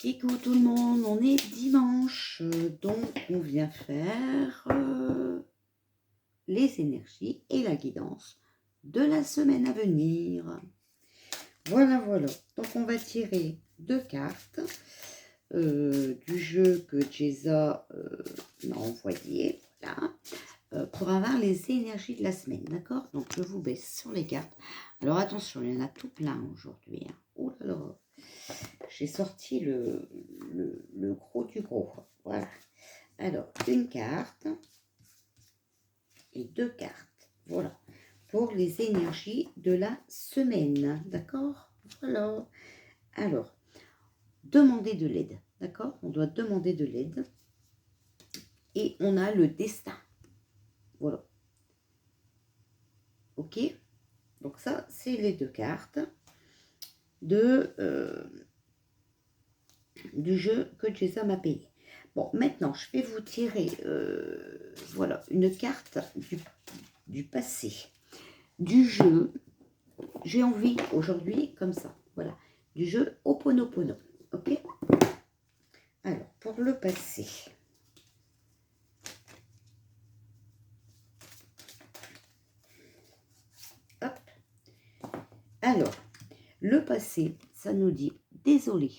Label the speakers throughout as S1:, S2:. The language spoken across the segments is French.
S1: Coucou tout le monde, on est dimanche, donc on vient faire les énergies et la guidance de la semaine à venir. Voilà, donc on va tirer 2 cartes du jeu que Jeza m'a envoyé, voilà, pour avoir les énergies de la semaine, d'accord? Donc je vous baisse sur les cartes. Alors attention, il y en a tout plein aujourd'hui, hein. Oh là là, j'ai sorti le gros du gros. Voilà. Alors, une carte et 2 cartes. Voilà. Pour les énergies de la semaine. D'accord? Voilà. Alors, demander de l'aide. D'accord? On doit demander de l'aide. Et on a le destin. Voilà. Ok? Donc ça, c'est les 2 cartes de... du jeu que Jason m'a payé. Bon, maintenant, je vais vous tirer voilà, une carte du passé, du jeu. J'ai envie aujourd'hui, comme ça, voilà, du jeu Ho'oponopono. Ok? Alors, pour le passé. Hop. Alors, le passé, ça nous dit désolé.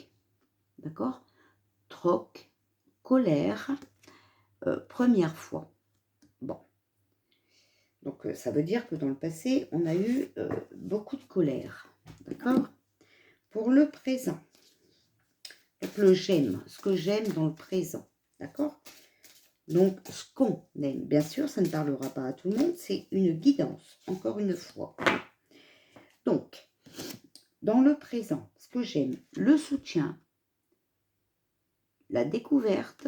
S1: D'accord? Troc, colère, première fois. Bon. Donc, ça veut dire que dans le passé, on a eu beaucoup de colère. D'accord? Pour le présent. Donc, le j'aime. Ce que j'aime dans le présent. D'accord? Donc, ce qu'on aime. Bien sûr, ça ne parlera pas à tout le monde. C'est une guidance. Encore une fois. Donc, dans le présent, ce que j'aime. Le soutien. La découverte.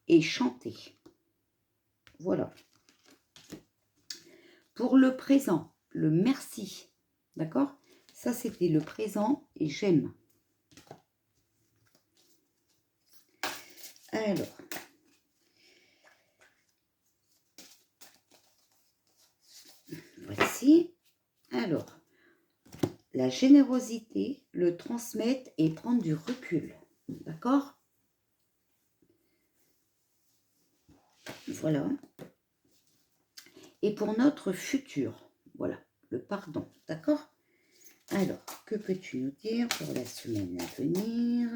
S1: Et chanter. Voilà. Pour le présent, le merci. D'accord? Ça, c'était le présent et j'aime. Alors. Voici. Alors. La générosité, le transmettre et prendre du recul. D'accord? Voilà. Et pour notre futur, voilà, le pardon. D'accord? Alors, que peux-tu nous dire pour la semaine à venir?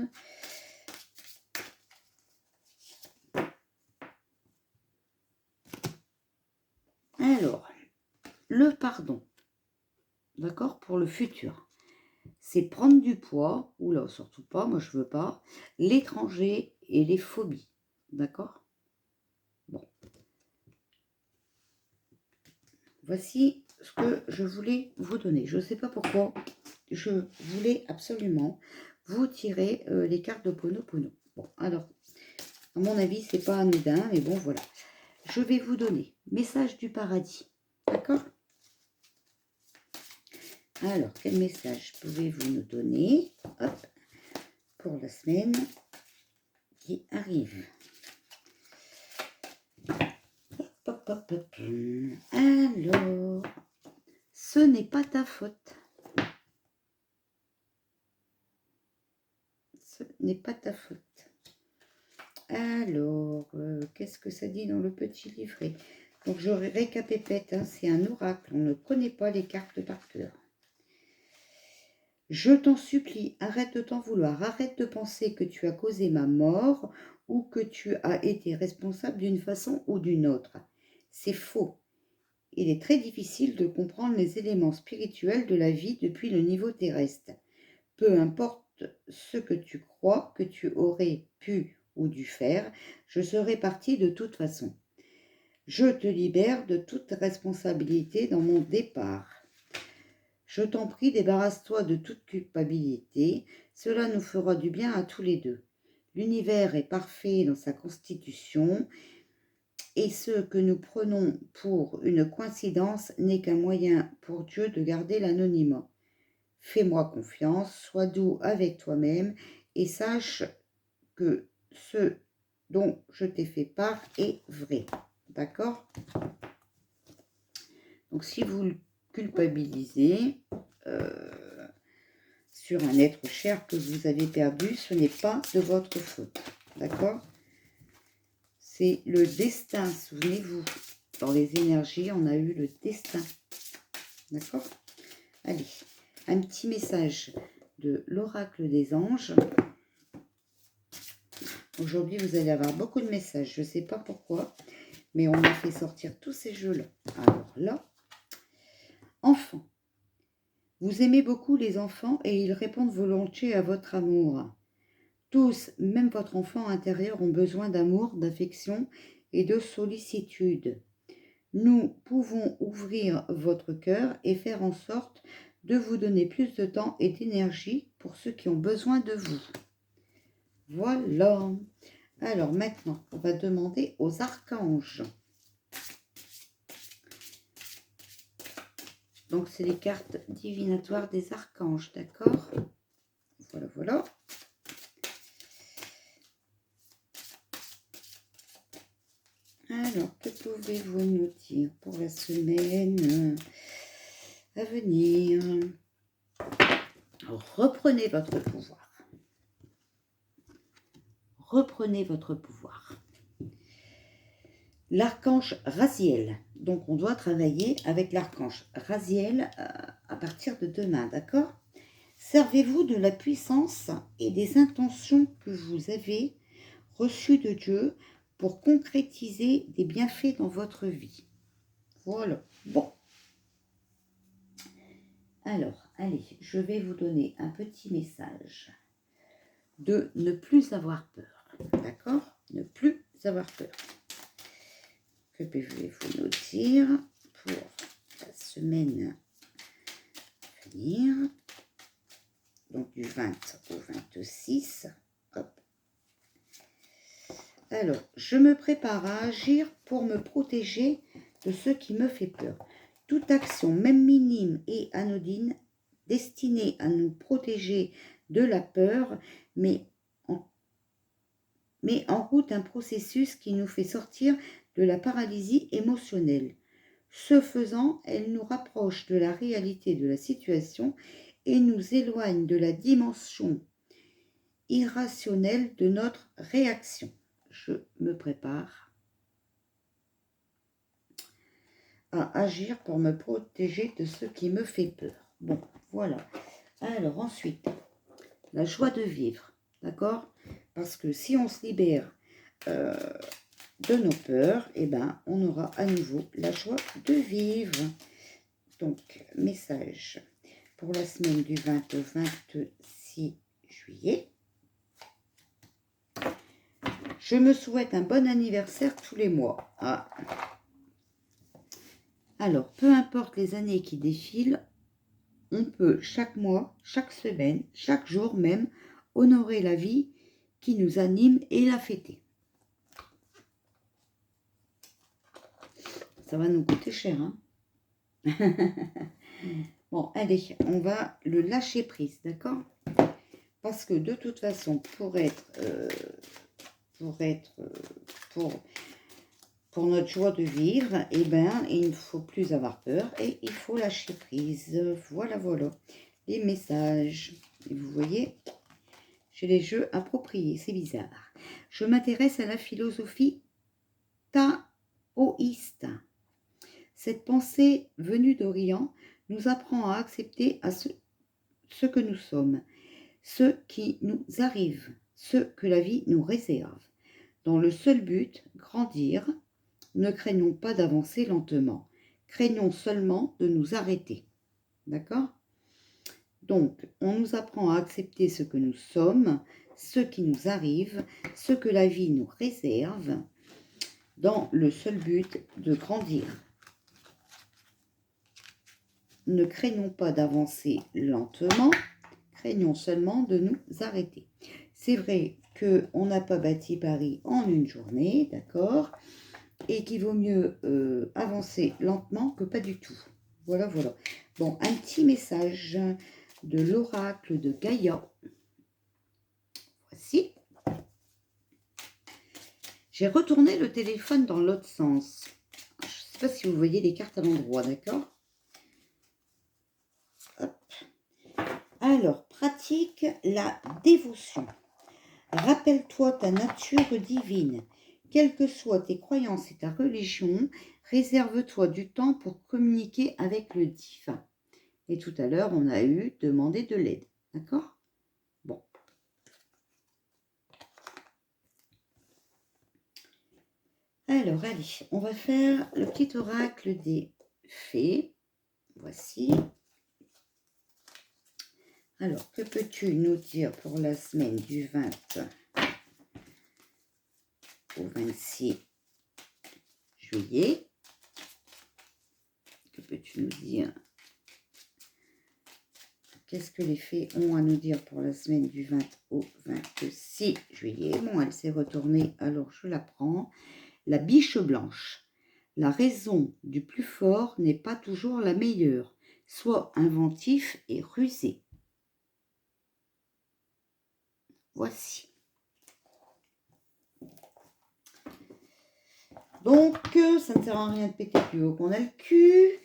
S1: Alors, le pardon, d'accord, pour le futur, c'est prendre du poids, oula, surtout pas, moi je veux pas, l'étranger et les phobies, d'accord? Bon. Voici ce que je voulais vous donner. Je ne sais pas pourquoi, je voulais absolument vous tirer les cartes de Ho'oponopono. Bon, alors, à mon avis, c'est pas anodin, mais bon, voilà. Je vais vous donner message du paradis. D'accord? Alors, quel message pouvez-vous nous donner? Hop, pour la semaine qui arrive. Hop, hop, hop. Alors, ce n'est pas ta faute. Ce n'est pas ta faute. Alors, qu'est-ce que ça dit dans le petit livret? Donc, je récapépète, hein, c'est un oracle. On ne connaît pas les cartes par cœur. Je t'en supplie, arrête de t'en vouloir. Arrête de penser que tu as causé ma mort ou que tu as été responsable d'une façon ou d'une autre. C'est faux. Il est très difficile de comprendre les éléments spirituels de la vie depuis le niveau terrestre. Peu importe ce que tu crois que tu aurais pu ou dû faire, je serai partie de toute façon. Je te libère de toute responsabilité dans mon départ. Je t'en prie, débarrasse-toi de toute culpabilité, cela nous fera du bien à tous les deux. L'univers est parfait dans sa constitution, et ce que nous prenons pour une coïncidence n'est qu'un moyen pour Dieu de garder l'anonymat. Fais-moi confiance, sois doux avec toi-même, et sache que ce dont je t'ai fait part est vrai. D'accord? Donc, si vous le culpabilisez sur un être cher que vous avez perdu, ce n'est pas de votre faute. D'accord? C'est le destin, souvenez-vous. Dans les énergies, on a eu le destin. D'accord? Allez, un petit message de l'oracle des anges. Aujourd'hui, vous allez avoir beaucoup de messages. Je ne sais pas pourquoi, mais on a fait sortir tous ces jeux-là. Alors là, enfant. Vous aimez beaucoup les enfants et ils répondent volontiers à votre amour. Tous, même votre enfant intérieur, ont besoin d'amour, d'affection et de sollicitude. Nous pouvons ouvrir votre cœur et faire en sorte de vous donner plus de temps et d'énergie pour ceux qui ont besoin de vous. Voilà. Alors maintenant, on va demander aux archanges. Donc, c'est les cartes divinatoires des archanges, d'accord? Voilà, voilà. Alors, que pouvez-vous nous dire pour la semaine à venir? Reprenez votre pouvoir. Reprenez votre pouvoir. L'archange Raziel. Donc, on doit travailler avec l'archange Raziel à partir de demain, d'accord? Servez-vous de la puissance et des intentions que vous avez reçues de Dieu pour concrétiser des bienfaits dans votre vie. Voilà. Bon. Alors, allez, je vais vous donner un petit message de ne plus avoir peur. D'accord? Ne plus avoir peur. Que pouvez-vous nous dire pour la semaine à venir? Donc, du 20 au 26. Hop. Alors, je me prépare à agir pour me protéger de ce qui me fait peur. Toute action, même minime et anodine, destinée à nous protéger de la peur, met en route un processus qui nous fait sortir de la paralysie émotionnelle. Ce faisant, elle nous rapproche de la réalité de la situation et nous éloigne de la dimension irrationnelle de notre réaction. Je me prépare à agir pour me protéger de ce qui me fait peur. Bon, voilà. Alors ensuite, la joie de vivre, d'accord? Parce que si on se libère de nos peurs, eh ben, on aura à nouveau la joie de vivre. Donc, message pour la semaine du 20 au 26 juillet. Je me souhaite un bon anniversaire tous les mois. Ah. Alors, peu importe les années qui défilent, on peut chaque mois, chaque semaine, chaque jour même, honorer la vie qui nous anime et la fêter. Ça va nous coûter cher, hein? Bon, allez, on va le lâcher prise, d'accord? Parce que de toute façon, pour notre joie de vivre, eh ben, il ne faut plus avoir peur et il faut lâcher prise. Voilà, voilà, les messages. Et vous voyez, j'ai les jeux appropriés, c'est bizarre. Je m'intéresse à la philosophie taoïste. Cette pensée venue d'Orient nous apprend à accepter ce que nous sommes, ce qui nous arrive, ce que la vie nous réserve. Dans le seul but, grandir, ne craignons pas d'avancer lentement, craignons seulement de nous arrêter. D'accord? Donc, on nous apprend à accepter ce que nous sommes, ce qui nous arrive, ce que la vie nous réserve, dans le seul but de grandir. Ne craignons pas d'avancer lentement, craignons seulement de nous arrêter. C'est vrai qu'on n'a pas bâti Paris en une journée, d'accord? Et qu'il vaut mieux avancer lentement que pas du tout. Voilà, voilà. Bon, un petit message de l'oracle de Gaïa. Voici. J'ai retourné le téléphone dans l'autre sens. Je ne sais pas si vous voyez les cartes à l'endroit, d'accord? Hop. Alors, pratique la dévotion. Rappelle-toi ta nature divine. Quelles que soient tes croyances et ta religion, réserve-toi du temps pour communiquer avec le divin. Et tout à l'heure, on a eu demander de l'aide. D'accord? Bon. Alors, allez, on va faire le petit oracle des fées. Voici. Alors, que peux-tu nous dire pour la semaine du 20 au 26 juillet? Que peux-tu nous dire? Qu'est-ce que les fées ont à nous dire pour la semaine du 20 au 26 juillet? Bon, elle s'est retournée, alors je la prends. La biche blanche. La raison du plus fort n'est pas toujours la meilleure. Sois inventif et rusé. Voici. Donc, ça ne sert à rien de péter plus haut qu'on a le cul.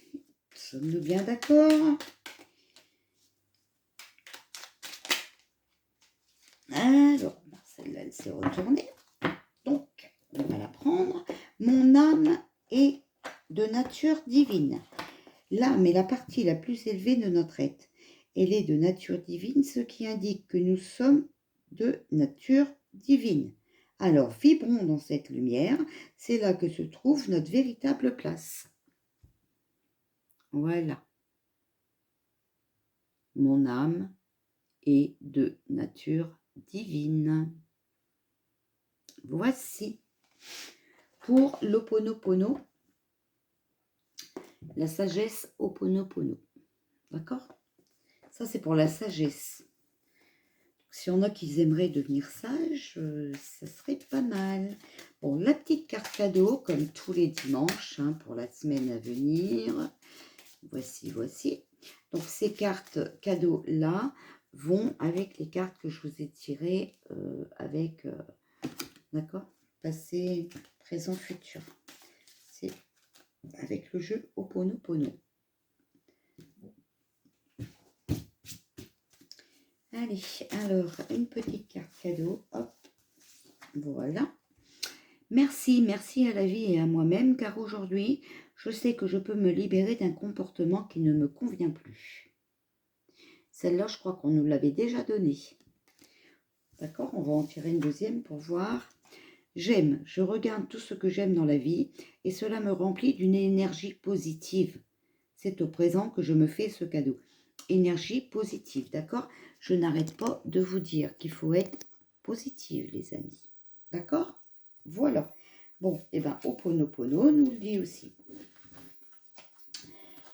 S1: Sommes-nous bien d'accord? Alors, celle-là, elle s'est retournée. Donc, on va la prendre. Mon âme est de nature divine. L'âme est la partie la plus élevée de notre être. Elle est de nature divine, ce qui indique que nous sommes de nature divine. Alors, vibrons dans cette lumière. C'est là que se trouve notre véritable place. Voilà. Mon âme est de nature divine. Voici pour l'Ho'oponopono, la sagesse Ho'oponopono. D'accord? Ça, c'est pour la sagesse. Si on a qui aimeraient devenir sages, ça serait pas mal. Bon, la petite carte cadeau, comme tous les dimanches, hein, pour la semaine à venir. Voici, voici. Donc, ces cartes cadeaux-là vont avec les cartes que je vous ai tirées avec, d'accord, passé, présent, futur. C'est avec le jeu Ho'oponopono. Allez, alors, une petite carte cadeau, hop, voilà. Merci, merci à la vie et à moi-même, car aujourd'hui, je sais que je peux me libérer d'un comportement qui ne me convient plus. Celle-là, je crois qu'on nous l'avait déjà donnée. D'accord, on va en tirer une deuxième pour voir. J'aime, je regarde tout ce que j'aime dans la vie, et cela me remplit d'une énergie positive. C'est au présent que je me fais ce cadeau. Énergie positive, d'accord? Je n'arrête pas de vous dire qu'il faut être positive, les amis. D'accord? Voilà. Bon, et bien, Ho'oponopono nous le dit aussi.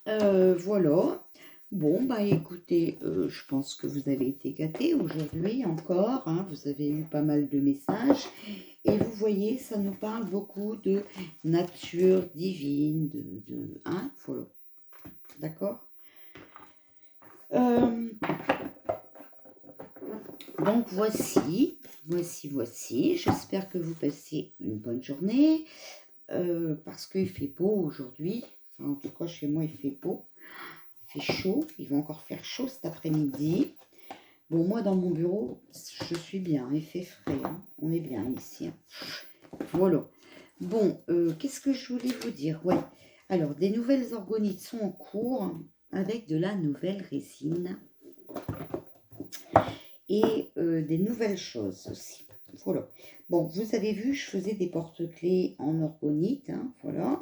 S1: Voilà. Bon, bah écoutez, je pense que vous avez été gâtés aujourd'hui encore. Hein, vous avez eu pas mal de messages. Et vous voyez, ça nous parle beaucoup de nature divine, hein, voilà. D'accord? Donc voici. J'espère que vous passez une bonne journée. Parce qu'il fait beau aujourd'hui. Enfin, en tout cas, chez moi, il fait beau. Il fait chaud. Il va encore faire chaud cet après-midi. Bon, moi, dans mon bureau, je suis bien. Il fait frais. Hein. On est bien ici. Hein. Voilà. Bon, qu'est-ce que je voulais vous dire? Ouais. Alors, des nouvelles orgonites sont en cours avec de la nouvelle résine. Et des nouvelles choses aussi. Voilà. Bon, vous avez vu, je faisais des porte-clés en orgonite. Hein, voilà.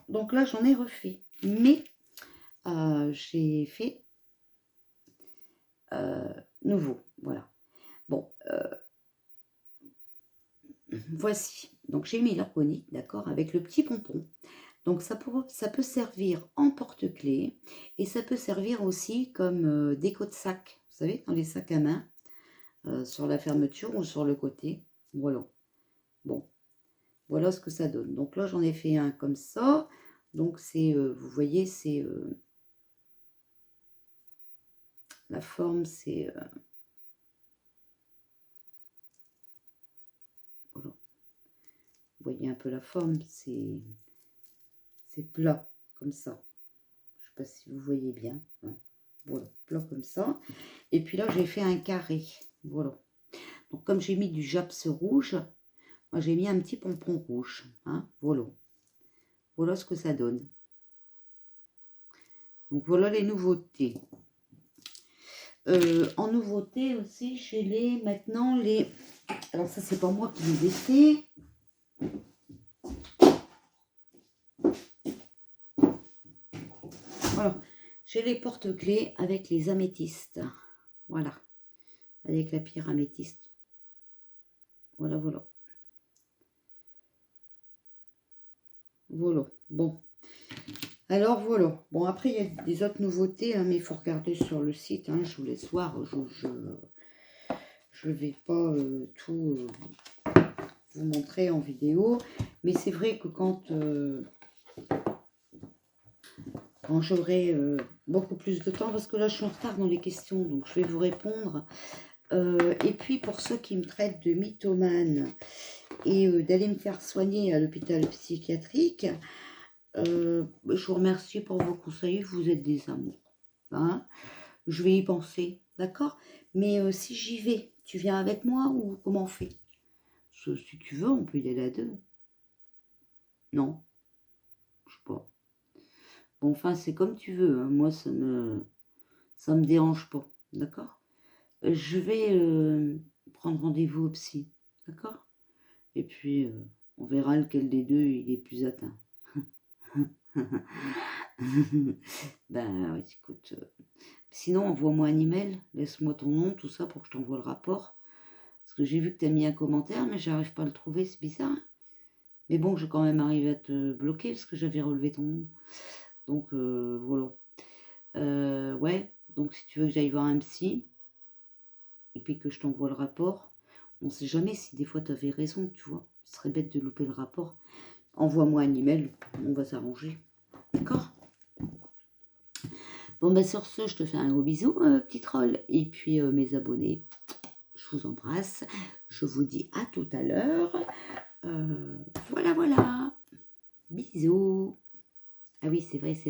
S1: Donc là, j'en ai refait. Mais j'ai fait nouveau. Voilà. Bon, voici. Donc j'ai mis l'orgonite, d'accord, avec le petit pompon. Donc ça peut servir en porte-clés et ça peut servir aussi comme déco de sac. Vous savez, dans les sacs à main, sur la fermeture ou sur le côté. Voilà. Bon, voilà ce que ça donne. Donc là, j'en ai fait un comme ça. Donc c'est, vous voyez, c'est la forme, c'est voilà. Vous voyez un peu la forme, c'est plat comme ça. Je sais pas si vous voyez bien. Hein. Voilà, plat comme ça. Et puis là, j'ai fait un carré. Voilà. Donc, comme j'ai mis du japs rouge, moi, j'ai mis un petit pompon rouge. Hein. Voilà. Voilà ce que ça donne. Donc, voilà les nouveautés. En nouveauté aussi, j'ai maintenant les... Alors, ça, c'est pas moi qui les ai fait. Voilà. J'ai les porte-clés avec les améthystes. Voilà. Avec la pierre améthyste. Voilà, voilà. Voilà. Bon. Alors, voilà. Bon, après, il y a des autres nouveautés, hein, mais il faut regarder sur le site. Hein, je vous laisse voir. Je vais pas tout vous montrer en vidéo. Mais c'est vrai que quand j'aurai beaucoup plus de temps, parce que là, je suis en retard dans les questions, donc je vais vous répondre. Et puis, pour ceux qui me traitent de mythomane et d'aller me faire soigner à l'hôpital psychiatrique, je vous remercie pour vos conseils, vous êtes des amours. Hein, je vais y penser, d'accord? Mais si j'y vais, tu viens avec moi ou comment on fait? Si tu veux, on peut y aller à deux. Non, je sais pas. Bon, enfin, c'est comme tu veux. Hein. Moi, ça me dérange pas, d'accord? Je vais prendre rendez-vous au psy, d'accord? Et puis, on verra lequel des deux il est plus atteint. Ben, ouais, écoute. Sinon, envoie-moi un email, laisse-moi ton nom, tout ça, pour que je t'envoie le rapport. Parce que j'ai vu que tu as mis un commentaire, mais j'arrive pas à le trouver, c'est bizarre. Mais bon, je vais quand même arriver à te bloquer, parce que j'avais relevé ton nom. Donc, voilà. Ouais, donc si tu veux que j'aille voir un psy, et puis que je t'envoie le rapport, on sait jamais si des fois tu avais raison, tu vois. Ce serait bête de louper le rapport. Envoie-moi un email, on va s'arranger. D'accord? Bon, ben sur ce, je te fais un gros bisou, petit troll. Et puis, mes abonnés, je vous embrasse. Je vous dis à tout à l'heure. Voilà, voilà. Bisous. Ah oui, c'est vrai, c'est là.